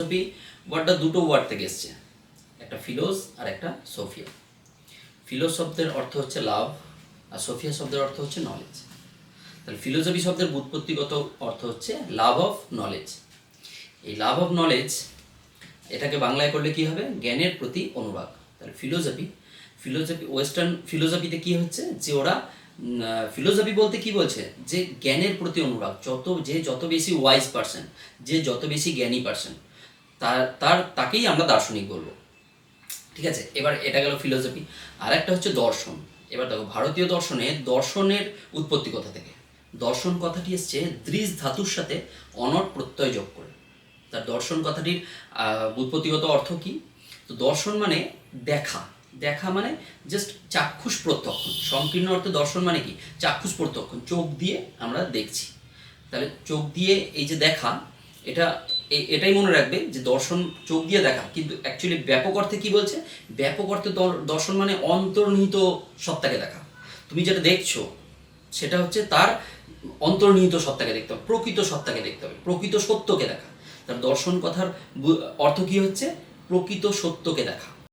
Philosophy ওয়ার্ডটা দুটো word থেকে এসছে, একটা ফিলোস আর একটা সোফিয়া। ফিলোস শব্দের অর্থ হচ্ছে লাভ, আর সোফিয়া শব্দের অর্থ হচ্ছে নলেজ। তাহলে ফিলোসফি শব্দের ব্যুৎপত্তিগত অর্থ হচ্ছে লাভ অফ নলেজ। এই লাভ অফ নলেজ এটাকে বাংলায় করলে কি হবে? জ্ঞানের প্রতি অনুরাগ। তাহলে ফিলোসফি ওয়েস্টার্ন ফিলোসফিতে কি হচ্ছে যে ওরা ফিলোসফি বলতে কি বলছে যে জ্ঞানের প্রতি অনুরাগ, যত বেশি ওয়াইজ পার্সন, যে যত বেশি জ্ঞানী পার্সন তাকেই আমরা দার্শনিক বলবো। ঠিক আছে, এবার এটা গেল ফিলোসফি। আর একটা হচ্ছে দর্শন। এবার দেখো ভারতীয় দর্শনের উৎপত্তি কোথা থেকে? দর্শন কথাটি এসছে দৃশ ধাতুর সাথে অনট প্রত্যয় যোগ করে। তার দর্শন কথাটির উৎপত্তিগত অর্থ কি? তো দর্শন মানে দেখা মানে জাস্ট চাক্ষুষ প্রত্যক্ষণ। সংকীর্ণ অর্থে দর্শন মানে কি? চাক্ষুষ প্রত্যক্ষণ, চোখ দিয়ে আমরা দেখছি। তাহলে চোখ দিয়ে এই যে দেখা, এটাই মনে রাখবে যে দর্শন চোখ দিয়ে দেখা, কিন্তু অ্যাকচুয়ালি ব্যাপক অর্থে কি বলছে? ব্যাপক অর্থে দর্শন মানে অন্তর্নিহিত সত্তাকে দেখা। তুমি যেটা দেখছো সেটা হচ্ছে তার অন্তর্নিহিত সত্তাকে দেখতে হবে, প্রকৃত সত্তাকে দেখতে হবে, প্রকৃত সত্যকে দেখা। তার দর্শন কথার অর্থ কি হচ্ছে? প্রকৃত সত্যকে দেখা।